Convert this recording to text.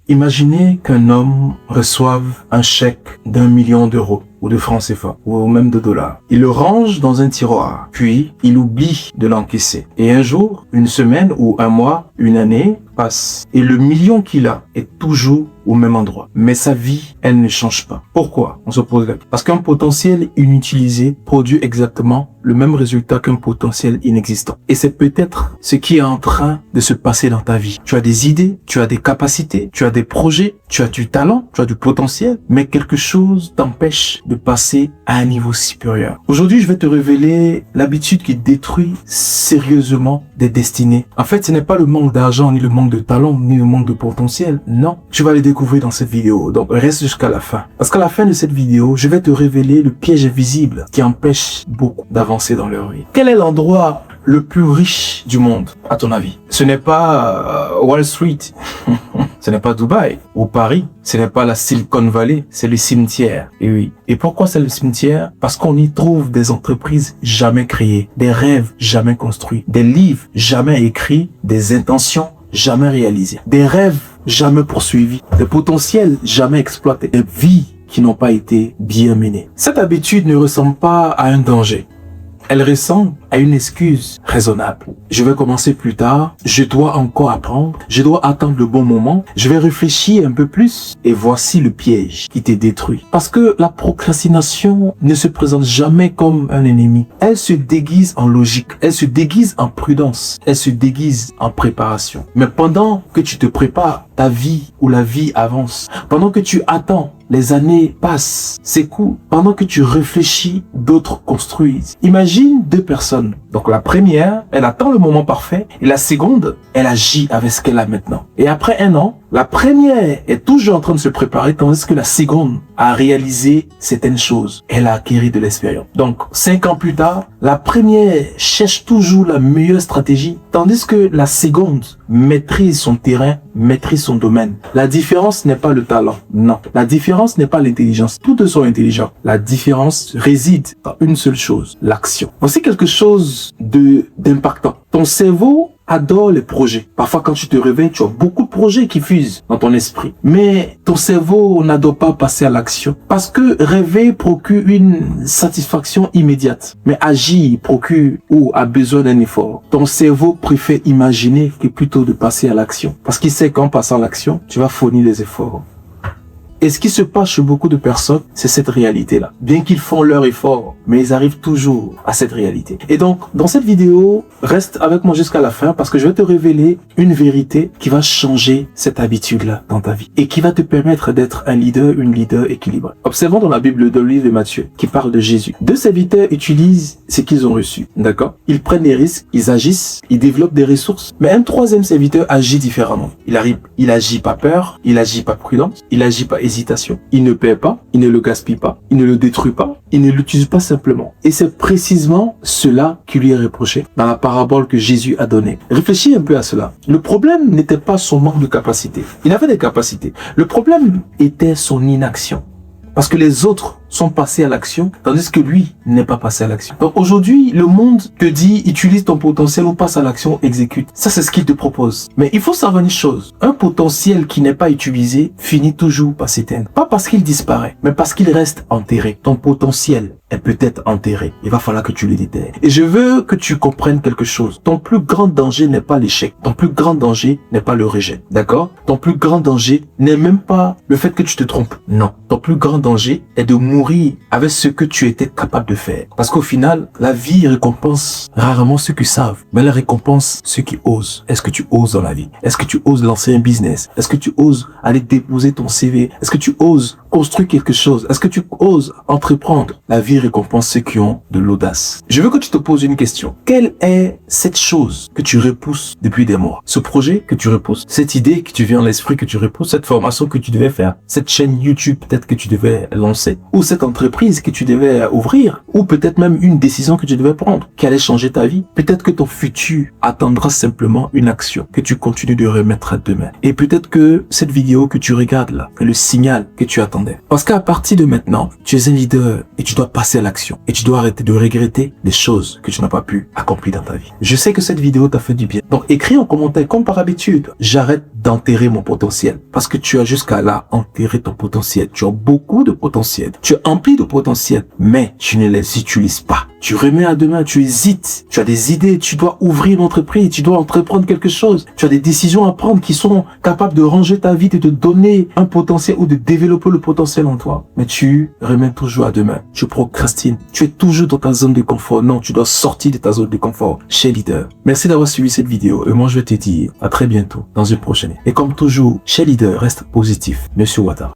Imaginez qu'un homme reçoive un chèque d'1 million d'euros ou de francs CFA ou même de dollars. Il le range dans un tiroir, puis il oublie de l'encaisser. Et un jour, une semaine ou un mois, une année passe et le million qu'il a est toujours au même endroit. Mais sa vie, elle ne change pas. Pourquoi? On se pose la question. Parce qu'un potentiel inutilisé produit exactement le même résultat qu'un potentiel inexistant. Et c'est peut-être ce qui est en train de se passer dans ta vie. Tu as des idées, tu as des capacités, tu as des projets, tu as du talent, tu as du potentiel, mais quelque chose t'empêche de passer à un niveau supérieur. Aujourd'hui, je vais te révéler l'habitude qui détruit sérieusement des destinées. En fait, ce n'est pas le manque d'argent, ni le manque de talent, ni le manque de potentiel. Non, tu vas les découvrir dans cette vidéo. Donc, reste jusqu'à la fin. Parce qu'à la fin de cette vidéo, je vais te révéler le piège invisible qui empêche beaucoup d'avancer dans leur vie. Quel est l'endroit le plus riche du monde, à ton avis? Ce n'est pas Wall Street, ce n'est pas Dubaï ou Paris, ce n'est pas la Silicon Valley, c'est le cimetière. Et oui. Et pourquoi c'est le cimetière? Parce qu'on y trouve des entreprises jamais créées, des rêves jamais construits, des livres jamais écrits, des intentions jamais réalisées, des rêves jamais poursuivis, des potentiels jamais exploités, des vies qui n'ont pas été bien menées. Cette habitude ne ressemble pas à un danger. Elle ressemble à une excuse raisonnable. Je vais commencer plus tard, je dois encore apprendre, je dois attendre le bon moment, je vais réfléchir un peu plus et voici le piège qui te détruit. Parce que la procrastination ne se présente jamais comme un ennemi. Elle se déguise en logique, elle se déguise en prudence, elle se déguise en préparation. Mais pendant que tu te prépares, ta vie ou la vie avance. Pendant que tu attends, les années passent, s'écoulent. Pendant que tu réfléchis, d'autres construisent. Imagine deux personnes. Donc la première, elle attend le moment parfait. Et la seconde, elle agit avec ce qu'elle a maintenant. Et après un an, la première est toujours en train de se préparer, tandis que la seconde a réalisé certaines choses. Elle a acquis de l'expérience. Donc 5 ans plus tard, la première cherche toujours la meilleure stratégie, tandis que la seconde maîtrise son terrain, maîtrise son domaine. La différence n'est pas le talent, non. La différence n'est pas l'intelligence. Tous deux sont intelligents. La différence réside dans une seule chose, l'action. Voici quelque chose d'impactant. Ton cerveau adore les projets. Parfois, quand tu te réveilles, tu as beaucoup de projets qui fusent dans ton esprit. Mais ton cerveau n'adore pas passer à l'action. Parce que rêver procure une satisfaction immédiate. Mais agir procure ou a besoin d'un effort. Ton cerveau préfère imaginer que plutôt de passer à l'action. Parce qu'il sait qu'en passant à l'action, tu vas fournir des efforts. Et ce qui se passe chez beaucoup de personnes, c'est cette réalité-là. Bien qu'ils font leur effort, mais ils arrivent toujours à cette réalité. Et donc, dans cette vidéo, reste avec moi jusqu'à la fin parce que je vais te révéler une vérité qui va changer cette habitude-là dans ta vie et qui va te permettre d'être un leader, une leader équilibrée. Observons dans la Bible dans le livre de Matthieu qui parle de Jésus. Deux serviteurs utilisent ce qu'ils ont reçu, d'accord? Ils prennent des risques, ils agissent, ils développent des ressources. Mais un troisième serviteur agit différemment. Il agit pas peur, il agit pas prudence, il agit pas hésitation. Il ne perd pas, il ne le gaspille pas, il ne le détruit pas, il ne l'utilise pas simplement. Et c'est précisément cela qui lui est reproché dans la parabole que Jésus a donnée. Réfléchis un peu à cela. Le problème n'était pas son manque de capacité. Il avait des capacités. Le problème était son inaction. Parce que les autres sont passés à l'action, tandis que lui n'est pas passé à l'action. Donc aujourd'hui, le monde te dit, utilise ton potentiel ou passe à l'action, exécute. Ça, c'est ce qu'il te propose. Mais il faut savoir une chose. Un potentiel qui n'est pas utilisé finit toujours par s'éteindre. Pas parce qu'il disparaît, mais parce qu'il reste enterré. Ton potentiel est peut-être enterré. Il va falloir que tu le déterres. Et je veux que tu comprennes quelque chose. Ton plus grand danger n'est pas l'échec. Ton plus grand danger n'est pas le rejet. D'accord? Ton plus grand danger n'est même pas le fait que tu te trompes. Non. Ton plus grand danger est de mourir avec ce que tu étais capable de faire. Parce qu'au final, la vie récompense rarement ceux qui savent, mais elle récompense ceux qui osent. Est-ce que tu oses dans la vie? Est-ce que tu oses lancer un business? Est-ce que tu oses aller déposer ton CV? Est-ce que tu oses construire quelque chose? Est-ce que tu oses entreprendre? La vie récompense ceux qui ont de l'audace. Je veux que tu te poses une question. Quelle est cette chose que tu repousses depuis des mois? Ce projet que tu repousses? Cette idée qui te vient à l'esprit que tu repousses? Cette formation que tu devais faire? Cette chaîne YouTube peut-être que tu devais lancer? Ou cette entreprise que tu devais ouvrir? Ou peut-être même une décision que tu devais prendre qui allait changer ta vie? Peut-être que ton futur attendra simplement une action que tu continues de remettre à demain. Et peut-être que cette vidéo que tu regardes là est le signal que tu attendais. Parce qu'à partir de maintenant, tu es un leader et tu dois passer passer à l'action. Et tu dois arrêter de regretter les choses que tu n'as pas pu accomplir dans ta vie. Je sais que cette vidéo t'a fait du bien. Donc écris en commentaire comme par habitude. J'arrête d'enterrer mon potentiel. Parce que tu as jusqu'à là enterré ton potentiel. Tu as beaucoup de potentiel. Tu es empli de potentiel. Mais tu ne les utilises pas. Tu remets à demain, tu hésites. Tu as des idées, tu dois ouvrir une entreprise, tu dois entreprendre quelque chose. Tu as des décisions à prendre qui sont capables de ranger ta vie, de te donner un potentiel ou de développer le potentiel en toi. Mais tu remets toujours à demain. Tu procrastines. Tu es toujours dans ta zone de confort. Non, tu dois sortir de ta zone de confort. Chez Leader. Merci d'avoir suivi cette vidéo. Et moi, je vais te dire à très bientôt dans une prochaine. Et comme toujours, chez Leader, reste positif. Monsieur Ouattara.